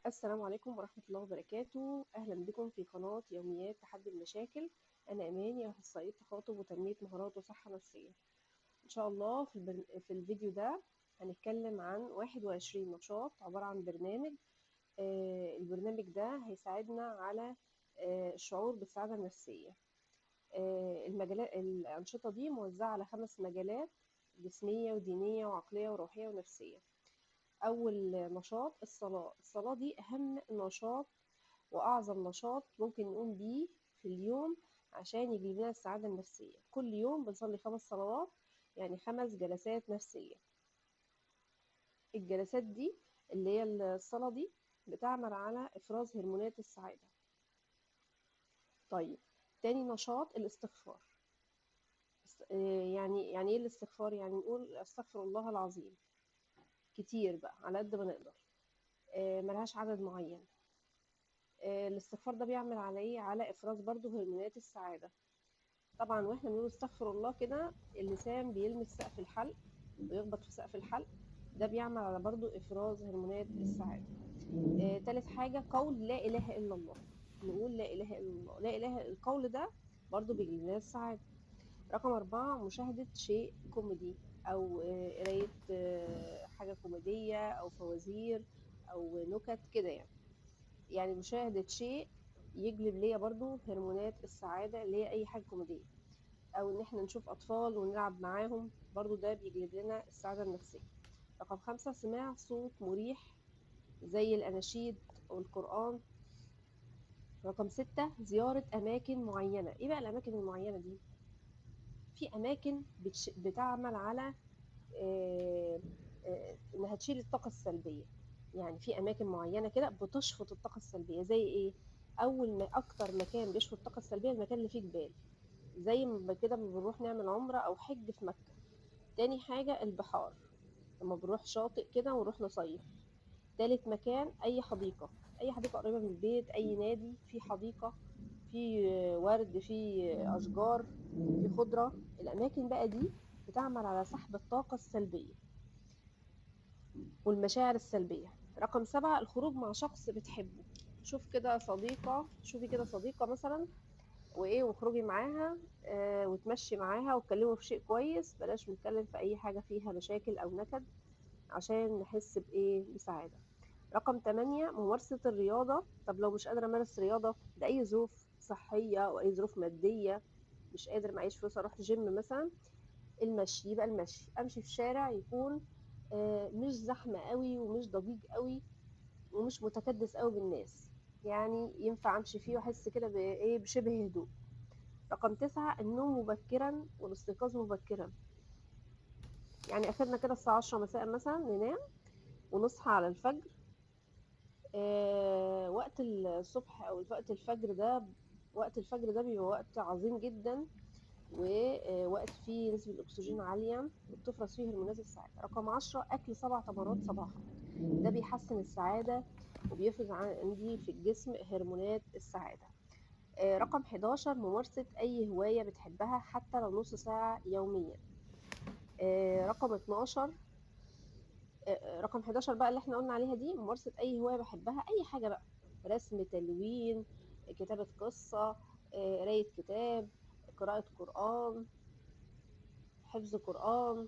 السلام عليكم ورحمة الله وبركاته. أهلا بكم في قناة يوميات تحدي المشاكل. أنا أماني، أخصائية تخاطب وتنمية مهارات وصحة نفسية. إن شاء الله في الفيديو ده هنتكلم عن 21 نشاط عبارة عن برنامج. البرنامج ده هيساعدنا على الشعور بالسعادة النفسية. الأنشطة دي موزعة على 5 مجالات: جسمية ودينية وعقلية وروحية ونفسية. أول نشاط الصلاة دي أهم نشاط وأعظم نشاط ممكن نقوم بيه في اليوم عشان يجيب لنا السعادة النفسية. كل يوم بنصلي 5 صلوات، يعني 5 جلسات نفسية. الجلسات دي اللي هي الصلاة دي بتعمل على إفراز هرمونات السعادة. طيب، تاني نشاط الاستغفار. يعني ايه الاستغفار؟ يعني نقول استغفر الله العظيم كتير بقى على قد ما نقدر. ملهاش عدد معين. الاستغفار ده بيعمل على ايه؟ على افراز برضو هرمونات السعادة. طبعا واحنا بنقول استغفر الله كده اللسان بيلمس سقف الحلق ويخبط في سقف الحلق، ده بيعمل على برضو افراز هرمونات السعادة. تالت حاجة قول لا اله الا الله. نقول لا اله الا الله، لا اله، القول ده برضو بيجيب لنا السعادة. رقم 4 مشاهدة شيء كوميدي أو قراية حاجة كوميدية أو فوازير أو نكت كده يعني مشاهدة شيء يجلب ليا برضو هرمونات السعادة اللي هي أي حاجة كوميدية، أو إن إحنا نشوف أطفال ونلعب معاهم، برضو ده بيجلب لنا السعادة النفسية. رقم 5 سماع صوت مريح زي الأناشيد أو القرآن. رقم 6 زيارة أماكن معينة. إيه بقى الأماكن المعينة دي؟ في أماكن بتعمل على إنها تشيل الطاقة السلبية. يعني في أماكن معينة كده بتشفط الطاقة السلبية. زي إيه؟ أول ما أكتر مكان بيشفط الطاقة السلبية المكان اللي فيه جبال، زي ما كده ما بنروح نعمل عمرة أو حج في مكة. تاني حاجة البحار، لما بنروح شاطئ كده ونروح نصيف. تالت مكان أي حديقة، أي حديقة قريبة من البيت، أي نادي فيه حديقة، فيه ورد، فيه أشجار، فيه خضرة. الأماكن بقى دي بتعمل على سحب الطاقة السلبية والمشاعر السلبية. رقم 7 الخروج مع شخص بتحبه. شوفي كده صديقة مثلا واخرجي معاها، وتمشي معاها وتكلموا في شيء كويس، بلاش نتكلم في أي حاجة فيها مشاكل أو نكد عشان نحس بسعادة. رقم 8 ممارسة الرياضة. طب لو مش قادرة أمارس رياضة لأي ظروف صحية أو أي ظروف مادية، مش قادر معيش فلوس أروح جيم مثلا، المشي. يبقى المشي، أمشي في شارع يكون مش زحمة قوي ومش ضجيج قوي ومش متكدس قوي بالناس، يعني ينفع أمشي فيه وأحس كده بشبه هدوء. رقم 9 النوم مبكرا والاستيقاظ مبكرا. يعني آخرنا كده الساعة 10 مساء مثلا ننام ونصحى على الفجر. وقت الصبح أو وقت الفجر ده بيبقى وقت عظيم جدا، ووقت فيه نسبة الأكسجين عالية وبتفرز فيه هرمونات السعادة. رقم 10 أكل 7 تمرات صباحا، ده بيحسن السعادة وبيفرز عندي في الجسم هرمونات السعادة. رقم 11 ممارسة أي هواية بتحبها حتى لو نص ساعة يوميا. رقم 12 رقم 11 بقى اللي احنا قلنا عليها دي ممارسة أي هواية بحبها، أي حاجة بقى: رسم، تلوين، كتابة قصة، قراية كتاب، قراءة قرآن، حفظ قرآن،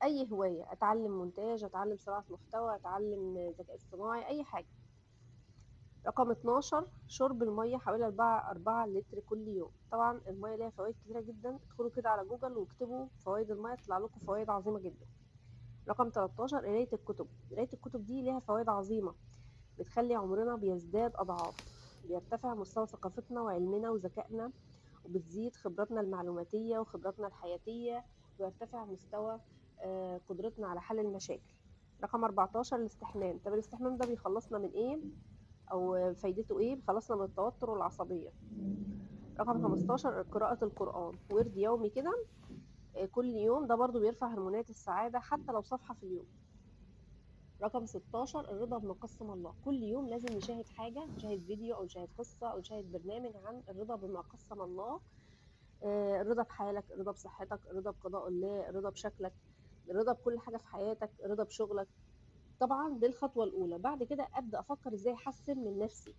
أي هواية، أتعلم مونتاج، أتعلم صناعة محتوى، أتعلم ذكاء اصطناعي، أي حاجة. رقم 12 شرب المية حوالي 4 لتر كل يوم. طبعا المية ليها فوائد كتيرة جدا، ادخلوا كده على جوجل واكتبوا فوائد المية يطلع لكم فوائد عظيمة جدا. رقم 13 قراية الكتب. قراية الكتب دي ليها فوائد عظيمة، بتخلي عمرنا بيزداد أضعاف، بيرتفع مستوى ثقافتنا وعلمنا وذكائنا، وبتزيد خبراتنا المعلوماتية وخبراتنا الحياتية، ويرتفع مستوى قدرتنا على حل المشاكل. رقم 14 الاستحمام. طب الاستحمام ده بيخلصنا من ايه او فايدته ايه؟ بيخلصنا من التوتر والعصبية. رقم 15 قراءة القرآن، ورد يومي كده كل يوم، ده برضو بيرفع هرمونات السعادة حتى لو صفحة في اليوم. رقم 16 الرضا بما قسم الله. كل يوم لازم نشاهد حاجة، نشاهد فيديو أو نشاهد قصة أو نشاهد برنامج عن الرضا بما قسم الله. الرضا بحالك، الرضا بصحتك، الرضا بقضاء الله، الرضا بشكلك، الرضا بكل حاجة في حياتك، الرضا بشغلك. طبعا دي الخطوه الاولى. بعد كده ابدا افكر ازاي احسن من نفسي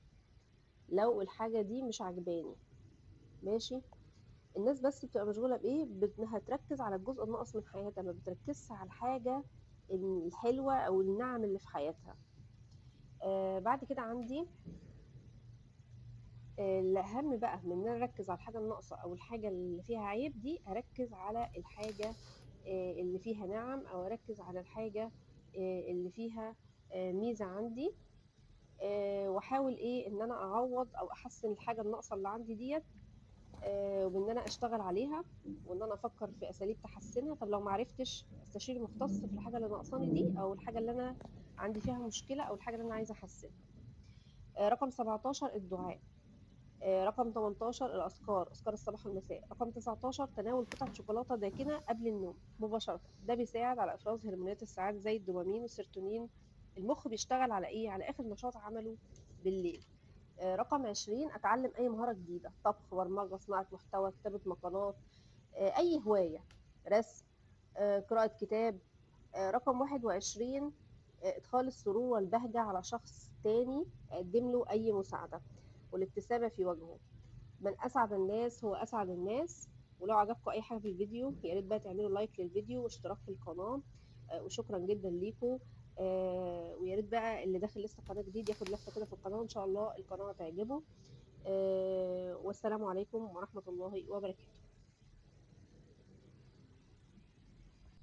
لو الحاجه دي مش عجباني. ماشي. الناس بس بتبقى مشغوله بايه، انها تركز على الجزء الناقص من حياتها، ما بتركزش على الحاجه الحلوه او النعم اللي في حياتها. بعد كده عندي الأهم بقى من إن أنا أركّز على الحاجة الناقصة أو الحاجة اللي فيها عيب دي، أركّز على الحاجة اللي فيها نِعَم، أو أركّز على الحاجة اللي فيها ميزة عندي. وأحاول إيه، إن أنا أعوّض أو أحسّن الحاجة الناقصة اللي عندي ديّة، وإن أنا أشتغل عليها، وإن أنا أفكّر في أساليب تحسّنها. طب لو ما عرفتش، أستشير مختص في الحاجة اللي ناقصاني دي، أو الحاجة اللي أنا عندي فيها مشكلة، أو الحاجة اللي أنا عايزة أحسّنها. رقم 17 الدعاء. رقم 18 الأذكار، أذكار الصباح والمساء. رقم 19 تناول قطعة شوكولاتة داكنة قبل النوم مباشرة، ده بيساعد على إفراز هرمونات السعادة زي الدوبامين والسيروتونين. المخ بيشتغل على إيه؟ على آخر نشاط عمله بالليل. رقم 20 أتعلم أي مهارة جديدة، طبخ، برمجة، صناعة محتوى، كتابة مقالات، أي هواية، رسم، قراءة كتاب. رقم 21 إدخال السرور والبهجة على شخص تاني، أقدم له أي مساعدة، والابتسامة في وجهه. من أسعد الناس هو أسعد الناس. ولو عجبكم أي حاجة في الفيديو، يا ريت بقى تعملوا لايك للفيديو واشتراك في القناة. وشكرا جدا ليكم. ويا ريت بقى اللي داخل لسه قناة جديد ياخد لفة كده في القناة، وإن شاء الله القناة تعجبه. والسلام عليكم ورحمة الله وبركاته.